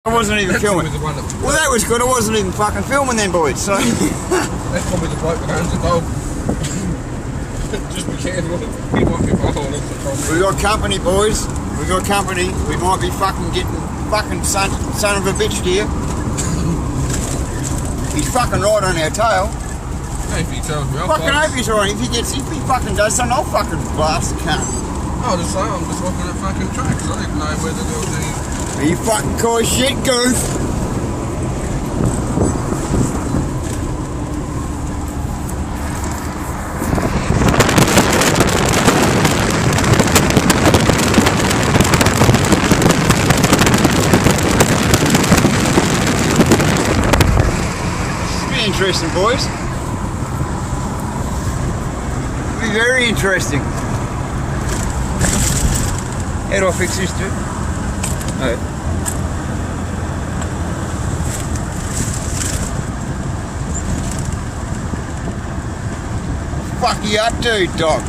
I wasn't even filming. Well, that was good. I wasn't even fucking filming then, boys. So that's probably the bloke that owns the dog. Just be careful. He might be following us. We got company, boys. We got company. We might be fucking getting fucking son of a bitch here. He's fucking right on our tail. If he tells me, fucking hope he's right. If he fucking does something, I'll fucking blast the cunt. Oh, just say I'm just looking at fucking tracks. I don't even know whether there was any. You fucking coy shit, goof. Be interesting, boys. Be very interesting. How do I fix this, dude? Oh. Fuck you up, dude, dog.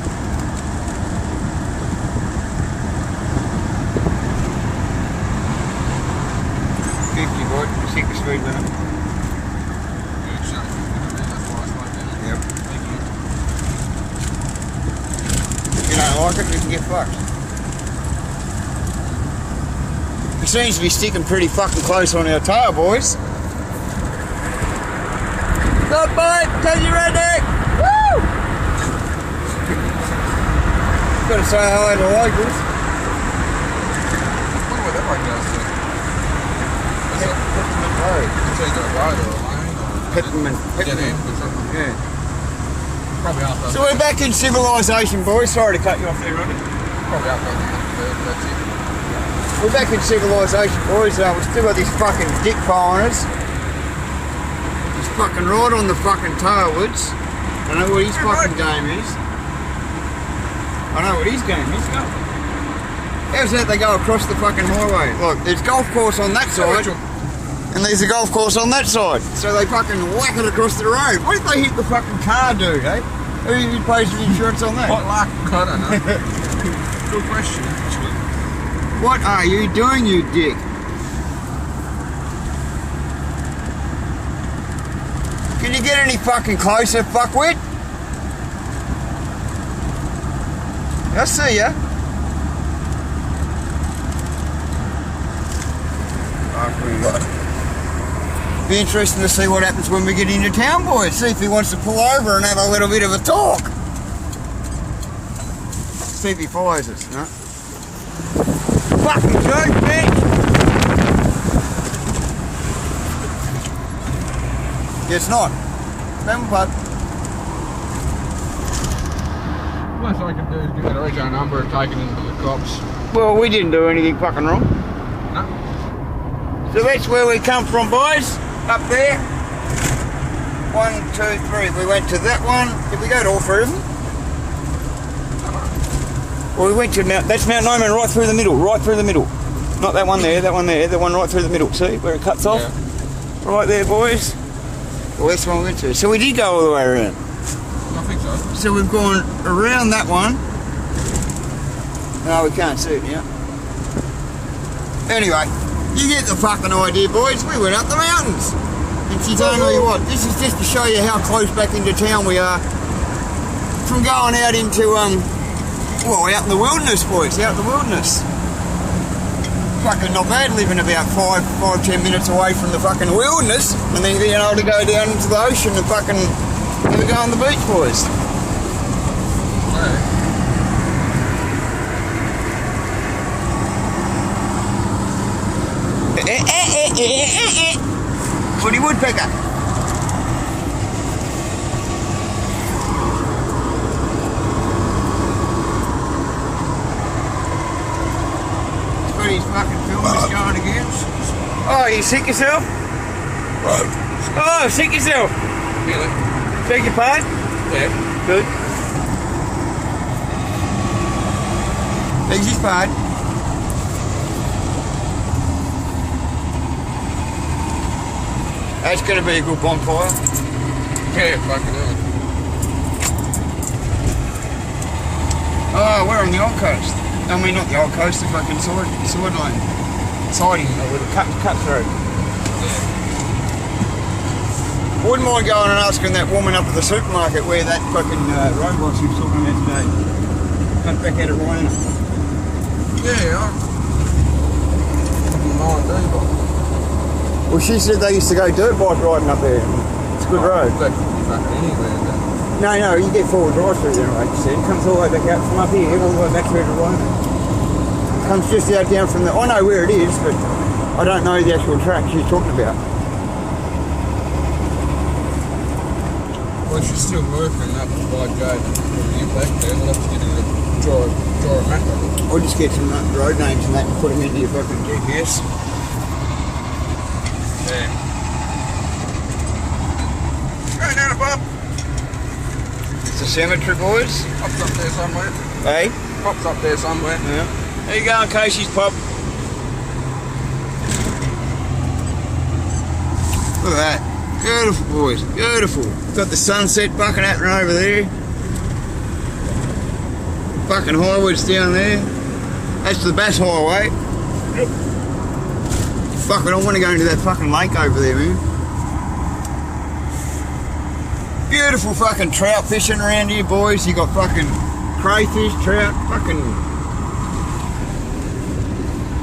Boy, 60 speed limit. Yep. If you don't like it, you can get fucked. It seems to be sticking pretty fucking close on our tail, boys. Look, mate, Tassie Redneck! Woo! Gotta say hello to the locals. I wonder what that bike goes to. Peppermint Road. You say go right or a lane or... Peppermint. Dead end or something? Yeah. Probably after... So we're back in civilization, boys. Sorry to cut you off there, Rodney. Probably after that's it. We're back in civilization, boys. We still got this fucking dick following us. He's fucking right on the fucking tailwoods. I know what his fucking game is. I know what his game is. Go. How's that they go across the fucking highway? Look, there's golf course on that side, and there's a golf course on that side. So they fucking whack it across the road. What if they hit the fucking car, dude, eh? Who pays for the insurance on that? What luck? I don't know. Good question, actually. What are you doing, you dick? Can you get any fucking closer, fuckwit? I see ya. Be interesting to see what happens when we get into town, boys. See if he wants to pull over and have a little bit of a talk. See if he follows us, no? Fucking joke, bitch! It's not. Worst I can do is give it a rego number and take it into the cops. Well, we didn't do anything fucking wrong. No. So that's where we come from, boys. Up there. 1, 2, 3. We went to that one. Did we go to all three of them? Well, we went to that's Mount Noman right through the middle, right through the middle. Not that one there, that one there, the one right through the middle. See where it cuts off? Yeah. Right there, boys. Well, that's the one we went to. So we did go all the way around. I think so. So we've gone around that one. No, we can't see it now. Anyway, you get the fucking idea, boys. We went up the mountains. And she's telling me what, this is just to show you how close back into town we are from going out into, well, out in the wilderness, boys, out in the wilderness. Fucking not bad living about 5-10 minutes away from the fucking wilderness and then being able to go down into the ocean and fucking have a go on the beach, boys. Woody woodpecker. He's fucking filming going again. Oh, you sick yourself? Oh, sick yourself? Really? Beg your pardon? Yeah. Good. Begs his pardon. That's going to be a good bonfire. Yeah, fucking hell. Oh, we're on the old coast. I mean, not the old coast, the fucking sword lane. siding. with a cut through. Yeah. Wouldn't mind going and asking that woman up at the supermarket where that fucking road was she was talking about today. Cut back out of Ryan. Yeah, I wouldn't mind either. Well, she said they used to go dirt bike riding up there. It's a good road. They could be fucking anywhere. No, you get forward drive through there, like you said. It comes all the way back out from up here, all the way back through to Ryan. Comes just out down from the. I know where it is, but I don't know the actual track she's talking about. Well, she's still working up by Jade. When you back there, we'll have to get her to draw a map of it. Or just get some road names and that and put them into your fucking GPS. Yeah. Right down above. It's a cemetery, boys. Pops up there somewhere. Hey? Pops up there somewhere. Yeah. There you go, Casey's pop. Look at that. Beautiful, boys. Beautiful. Got the sunset bucking happening over there. Fucking highwoods down there. That's the Bass Highway. Yep. Fuck, I don't want to go into that fucking lake over there, man. Beautiful fucking trout fishing around here, boys. You got fucking crayfish, trout, fucking...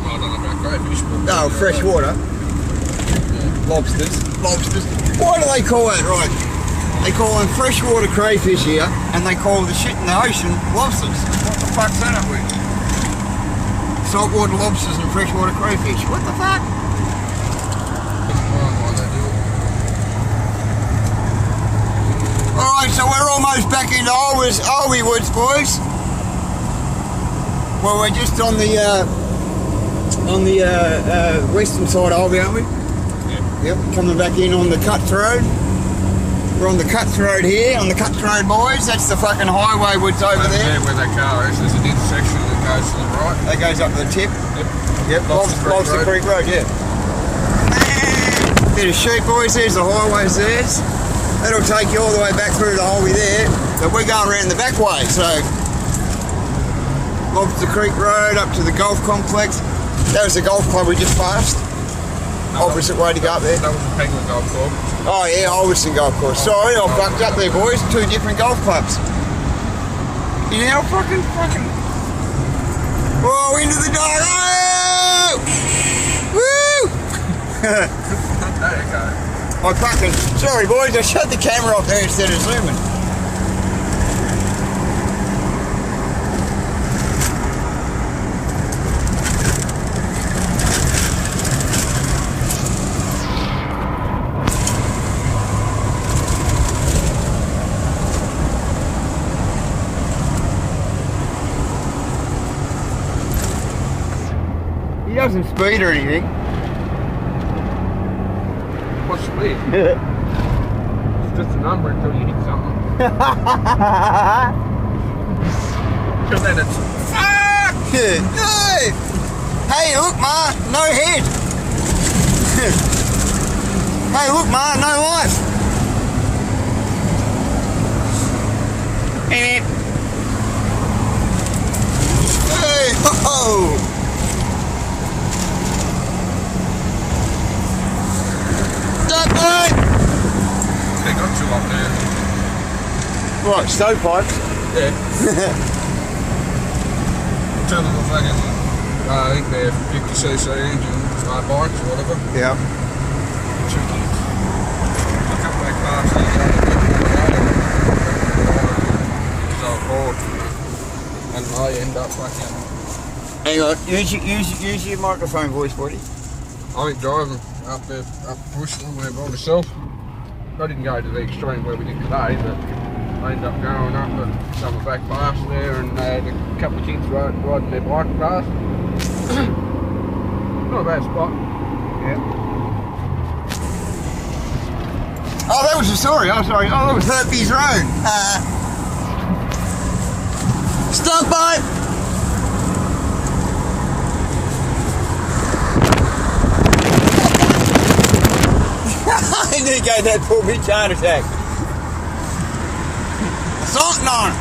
Well, I don't know about crayfish, but... Oh, fresh water. Lobsters. Why do they call that, right? They call them freshwater crayfish here, and they call the shit in the ocean lobsters. What the fuck's that up with? Saltwater lobsters and freshwater crayfish. What the fuck? Alright, so we're almost back into Alwy Woods, boys. Well, we're just on the western side of Alwy, aren't we? Yep, coming back in on the Cuts Road. We're on the Cuts Road here, on the Cuts Road, boys. That's the fucking highway woods over there. Yeah, where that car is. There's an intersection that goes to the right. That goes up to the tip. Yep. Lobster Creek Road, yeah. Bit of sheep, boys. There's the highways there. That'll take you all the way back through the Holby there. But we're going around the back way, so... Lobster Creek Road up to the golf complex. That was the golf club we just passed. Opposite way to go up there. That was the Penguin Golf Club. Oh yeah, Ulverstone Golf Course. Sorry, I fucked up there, boys. Two different golf clubs. You know, fucking. Oh, into the dark. Oh! Woo! There you go. I fucking. Sorry, boys. I shut the camera off there instead of zooming. He doesn't speed or anything. What's speed? It's just a number until you hit something. Because then it's... Fuck! No! Hey, look, Ma, no head. Hey, look, Ma, no life. Hey, ho! They got two up there. What, stovepipes? Yeah. Two of them are fucking, I think they're 50cc engines, bikes or whatever. Yeah. Two kids. I come back past these other because I was bored. And I end up fucking... Hang on, use your microphone voice, buddy. I went driving up there, up bush somewhere by myself. I didn't go to the extreme where we did today, but I ended up going up and coming back past there, and a couple of kids riding their bike past. Not a bad spot. Yeah. Oh, that was the story. Oh, sorry. Oh, that was Herpes Road. Stop, mate. I didn't go that full bitch heart attack. Something on it.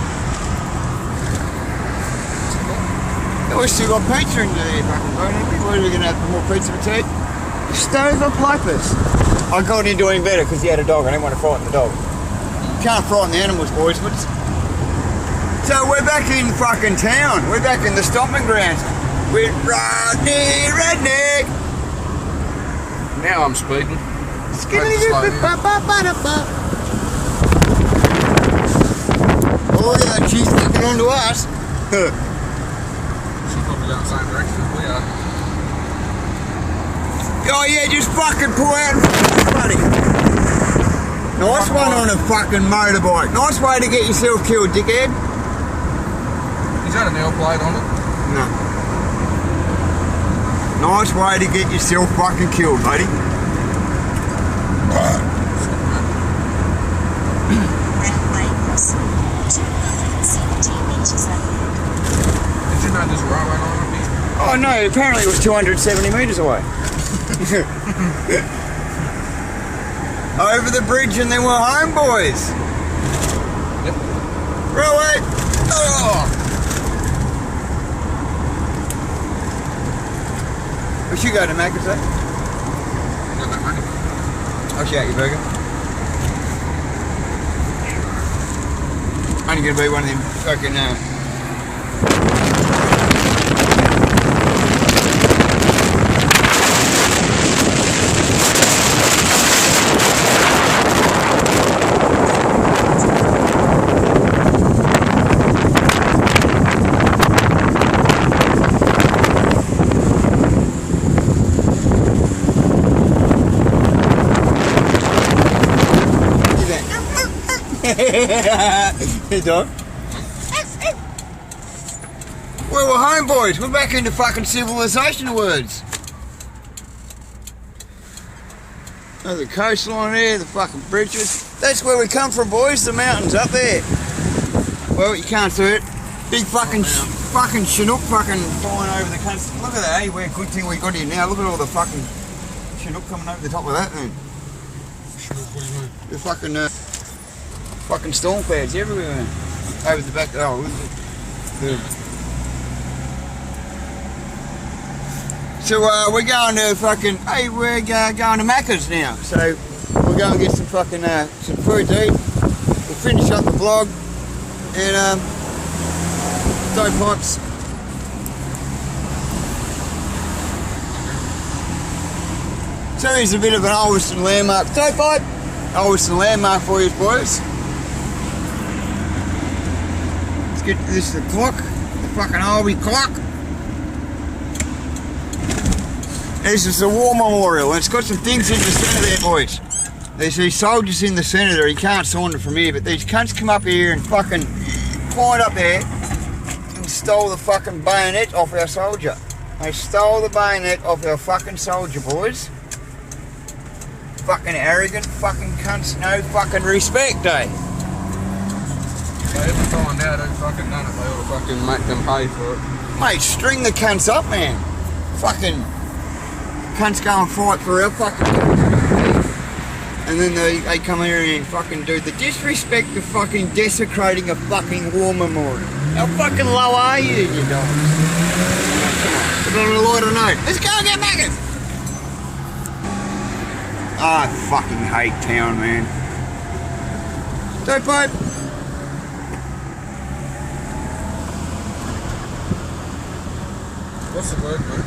Oh, we still got pizza into there, fucking boat. Where are we going to have more pizza to eat? Stover Pipers. I got into him better because he had a dog. I didn't want to frighten the dog. Can't frighten the animals, boys. But so we're back in fucking town. We're back in the stomping grounds with Rodney Redneck. Now I'm speeding. Oh yeah, she's fucking onto us. She's probably going the same direction as we are. Oh yeah, just fucking pull out and buddy. Nice one on a fucking motorbike. Nice way to get yourself killed, dickhead. Is that a nail plate on it? No. Nice way to get yourself fucking killed, buddy. Did you know there's a railway line up here? Oh no, apparently it was 270 metres away. Over the bridge and then we're home, boys. Yep. Railway. Oh. We should go to Macca's, eh? Got that money. I'll shout your burger. Only gonna be one of them fucking Hey dog. Well, we're home, boys. We're back into fucking civilization words. Oh, the coastline there, the fucking bridges. That's where we come from, boys. The mountains up there. Well, you can't see it. Big fucking fucking Chinook fucking flying over the country. Look at that, hey, we're good thing we got here now. Look at all the fucking Chinook coming over the top of that thing. Chinook, what do you mean? The fucking storm clouds everywhere, man. Over the back. Oh, so we're going to fucking. Hey, we're going to Macca's now. So we're going to get some fucking some food to eat. We'll finish up the vlog and pipes. So here's a bit of an Ulverstone landmark. Pipe. Ulverstone landmark for you, boys. This is the clock, the fucking Alby clock. This is the war memorial, and it's got some things in the centre there, boys. There's these soldiers in the centre there. You can't sign it from here, but these cunts come up here and fucking climbed up there and stole the fucking bayonet off our soldier. They stole the bayonet off our fucking soldier, boys. Fucking arrogant fucking cunts, no fucking respect, eh? They ever find out who fucking done it, they ought to fucking make them pay for it. Mate, string the cunts up, man. Fucking cunts go and fight for our fucking country. And then they come here and fucking do the disrespect of fucking desecrating a fucking war memorial. How fucking low are you, you dogs? Come on, put on a lighter note. Let's go and get Macca's! I fucking hate town, man. Don't pipe. What's the word, mate?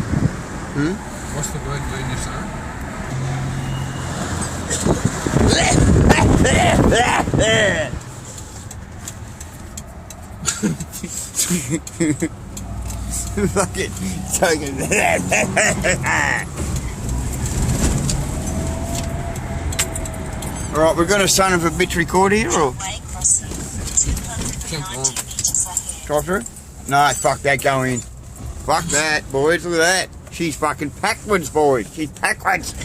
What's the word mean you're saying? Fucking talking. Alright, we're going to son of a bitch record here, or? Drive through? No, fuck that, go in. Fuck that, boys, look at that. She's fucking backwards, boys. She's backwards.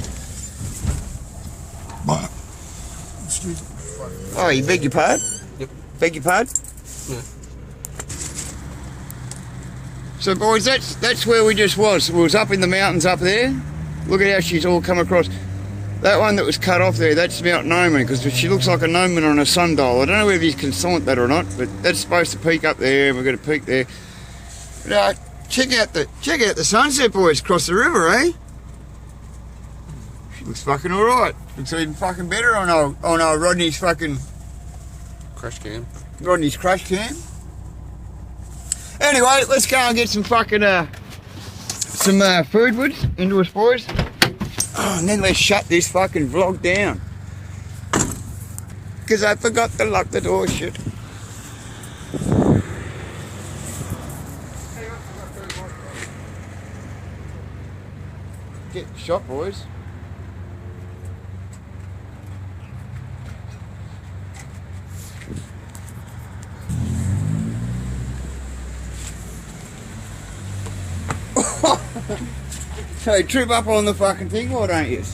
Oh, you beg your pardon? Yep. Beg your pardon? Yeah. So, boys, that's where we just was. We was up in the mountains up there. Look at how she's all come across. That one that was cut off there, that's Mount Noman, because she looks like a gnomon on a sundial. I don't know whether you can silent that or not, but that's supposed to peak up there, and we're going to peak there. But, check out the sunset, boys, across the river, eh? Looks fucking alright. Looks even fucking better on our Rodney's fucking Crash cam. Rodney's crash cam. Anyway, let's go and get some fucking food woods into us, boys. Oh, and then let's shut this fucking vlog down. Because I forgot to lock the door, shit. Get shot, boys. So trip up on the fucking thing, why don't you?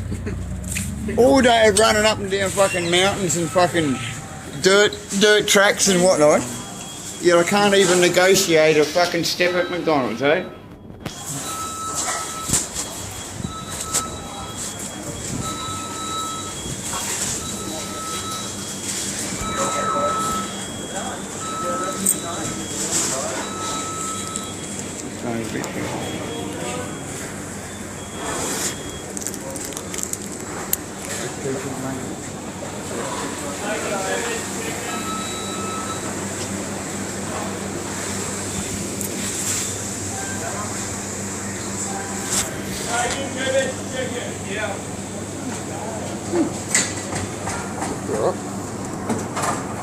All day of running up and down fucking mountains and fucking dirt tracks and whatnot. Yet I can't even negotiate a fucking step at McDonald's, eh?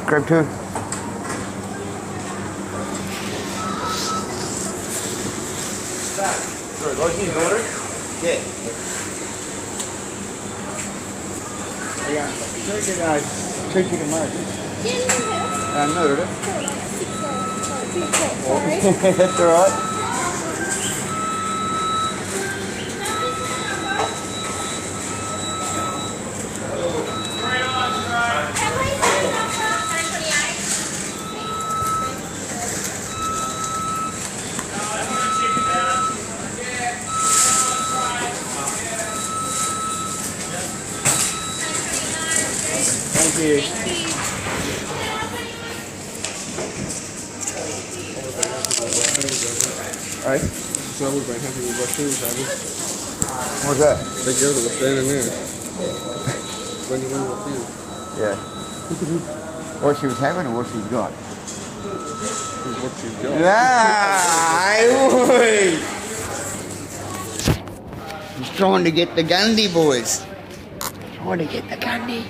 Grab two. Sorry, guys, you order? Yeah. Yeah. Two chicken motors. Murdered it. That's alright. Thank you. Right? So we've been happy with our shoes, have we? What's that? Big girl that was standing there. When you went with you. Yeah. What she was having or what she's got? What she's got. He's trying to get the Gundy, boys. Trying to get the Gundy.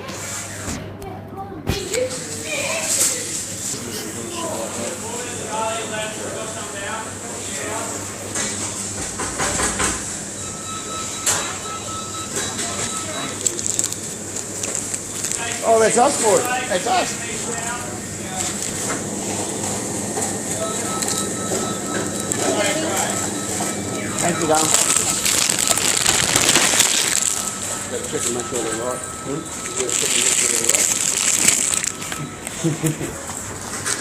Oh, that's us, boy. That's us. Thank you, Dom. Got to check and make sure they're right.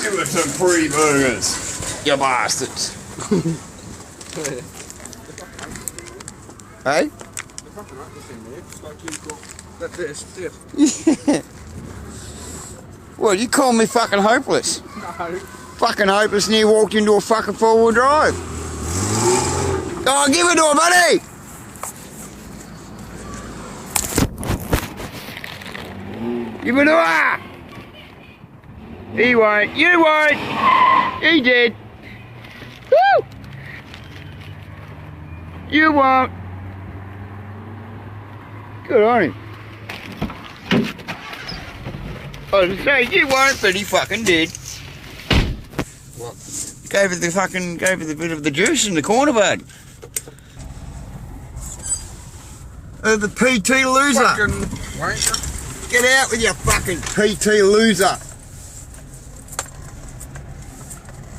Give us some free burgers, you bastards. Hey? The fucking ruckus in there. It's like you've got that there stiff. Yeah. Well, you call me fucking hopeless. No. Fucking hopeless, and you walked into a fucking four-wheel drive. Oh, give it to her, buddy! Give it to her! He won't. You won't! He did. Woo! You won't. Good on him. I was gonna say you won't, but he fucking did. What? Gave it the bit of the juice in the corner, bud. The PT loser. Fucking wanker. Get out with your fucking PT loser.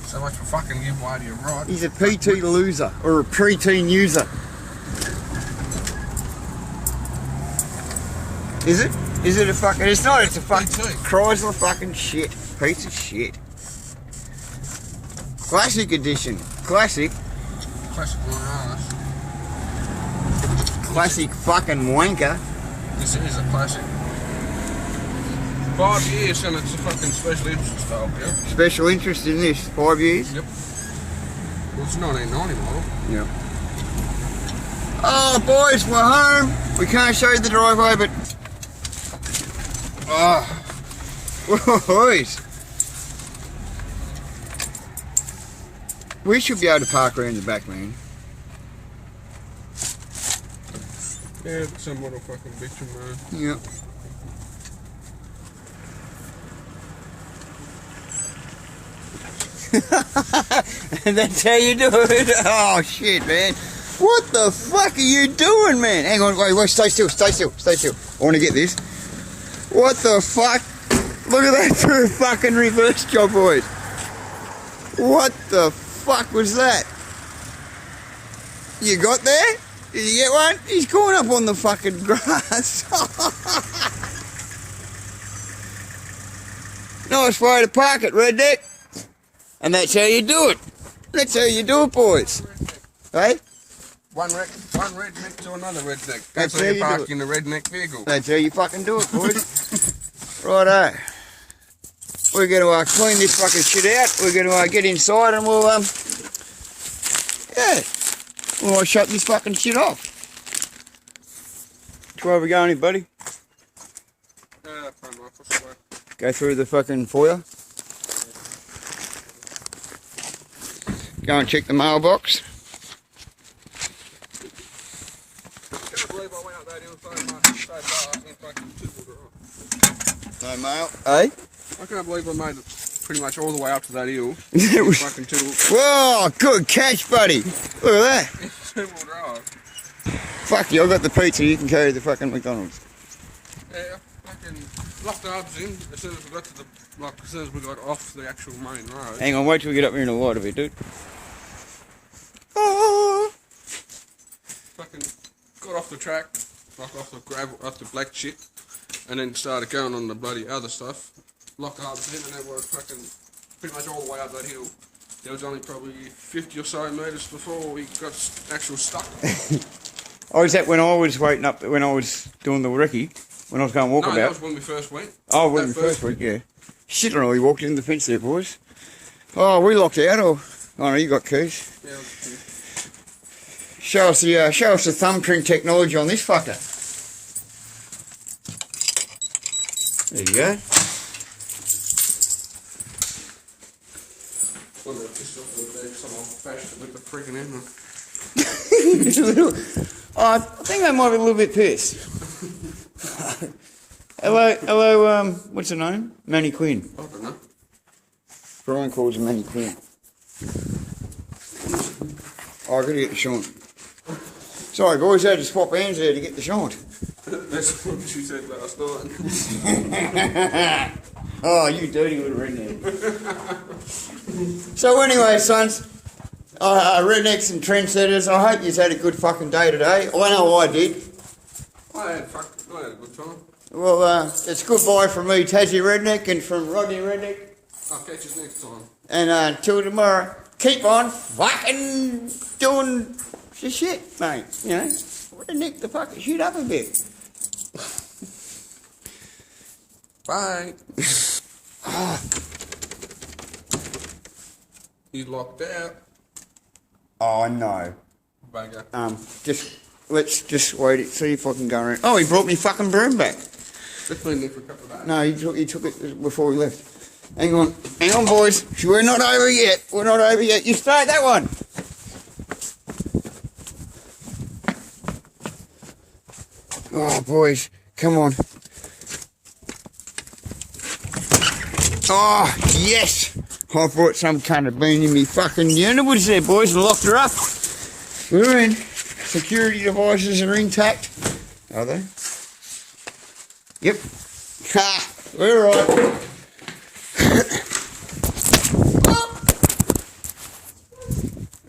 So much for fucking giving away to your right. He's a PT loser or a preteen user. Is it? Is it a fucking? It's not. It's a fucking Chrysler fucking shit. Piece of shit. Classic edition. Classic. Classic one. Classic fucking wanker. This is a classic. 5 years and it's a fucking special interest style, yeah? Special interest in this. 5 years. Yep. We'll It's a 1990 model. Yeah. Oh, boys, we're home. We can't show you the driveway, but... Oh. Boys. We should be able to park around the back, man. Yeah, it's somewhat a fucking bitchin', man. Yeah. And that's how you do it. Oh shit, man. What the fuck are you doing, man? Hang on, wait, stay still. I want to get this. What the fuck? Look at that for a fucking reverse job, boys. What the fuck was that? You got there? Did you get one? He's going up on the fucking grass. Nice way to park it, Redneck. And that's how you do it. That's how you do it, boys. Hey? One redneck to another redneck. That's how you park in a redneck vehicle. That's how you fucking do it, boys. Righto. We're going to clean this fucking shit out. We're going to get inside and we'll, yeah. We'll shut this fucking shit off. Which way are we going here, buddy? Front office way. Go through the fucking foyer. Go and check the mailbox. Can't believe I went out that hill so fucking No mail. Hey? I can't believe I made it pretty much all the way up to that hill. It was... Fucking two. Whoa, good catch, buddy. Look at that. Two-wheel drive. Fuck you, I got the pizza, you can carry the fucking McDonald's. Yeah, fucking locked the hubs in as soon as we got to the, as soon as we got off the actual main road. Hang on, wait till we get up here in the light of it, dude. Oh. Fucking got off the track, like off the gravel, off the black shit, and then started going on the bloody other stuff. Locked the hubs in, and then we're fucking pretty much all the way up that hill. There was only probably 50 or so metres before we got actual stuck. Oh, is that when I was waiting up, when I was doing the recce, when I was going walkabout? No, that was when we first went. Oh, when we first went, yeah. Shit, I know, we walked in the fence there, boys. Oh, we locked out, or... Oh no, you got keys. Yeah, it was cute. Show us the thumbprint technology on this fucker. There you go. Well, they're pissed off with that, someone bashed it with the friggin' hammer. Oh, I think they might be a little bit pissed. hello, what's her name? Manny Quinn. I don't know. Brian calls her Manny Quinn. Oh, I gotta get the shant. Sorry boys, I had to swap hands there to get the shant. That's what she said last night. Oh, you dirty little redneck. So anyway, sons, rednecks and trendsetters, I hope you've had a good fucking day today. I know I did. I had a good time. Well, it's goodbye from me, Tassie Redneck, and from Rodney Redneck. I'll catch you next time. And until tomorrow, keep on fucking doing the shit, mate. You know, redneck the fucking shit up a bit. Bye. He's locked out. Oh no. Bugger. Let's just wait it, see if I can go around. Oh, he brought me fucking broom back. Let's leave it for a couple of days. No, he took it before we left. Hang on, boys. We're not over yet. We're not over yet. You start that one. Oh, boys, come on. Oh, yes. I brought some kind of bean in me fucking universe there, boys, and locked her up. We're in. Security devices are intact. Are they? Yep. Ha! We're right.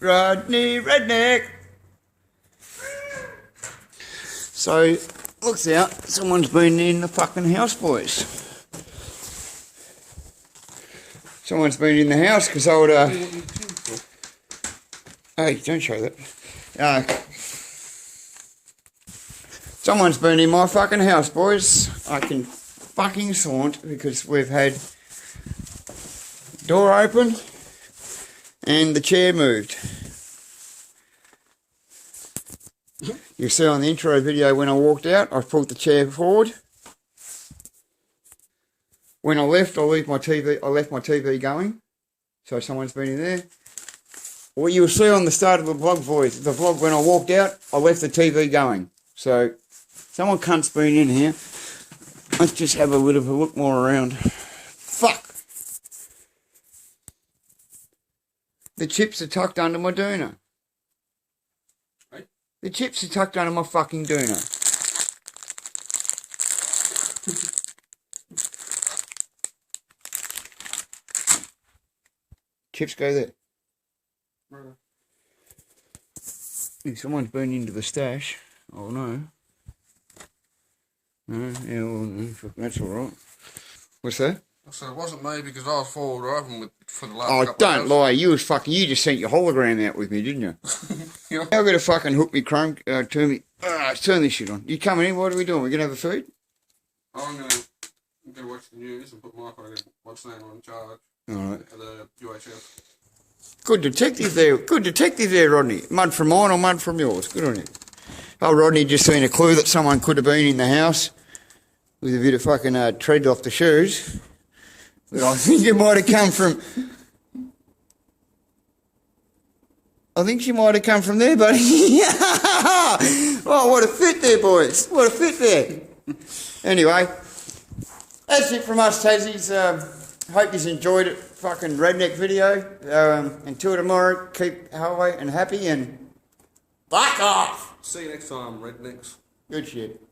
Rodney Redneck. So, looks out, someone's been in the fucking house, boys. Someone's been in the house because I would, Hey, don't show that. Someone's been in my fucking house, boys. I can fucking saunt because we've had door open and the chair moved. You see on the intro video when I walked out, I pulled the chair forward. When I left, I left my TV going, so someone's been in there. What you'll see on the start of the vlog when I walked out, I left the TV going. So, someone cunt's been in here. Let's just have a bit of a look more around. Fuck! The chips are tucked under my doona. Right? The chips are tucked under my fucking doona. Chips go there. Right. If someone's been into the stash, oh no. No, yeah, well, no, that's alright. What's that? I said it wasn't me because I was forward driving for the last Oh, couple don't of lie. You just sent your hologram out with me, didn't you? Yeah. Now I've got to fucking hook me Chrome, turn this shit on. You coming in? What are we doing? We're going to have a feed? I'm going to watch the news and put my phone in. What's name on charge? Alright. At the UHF. Good detective there. Good detective there, Rodney. Mud from mine or mud from yours? Good on you. Oh, Rodney just seen a clue that someone could have been in the house with a bit of fucking tread off the shoes. But I think it might have come from... I think she might have come from there, buddy. Oh, what a fit there, boys. What a fit there. Anyway, that's it from us, Tassies. Hope you enjoyed it. Fucking redneck video. Until tomorrow, keep healthy and happy and... Fuck off! See you next time, rednecks. Good shit.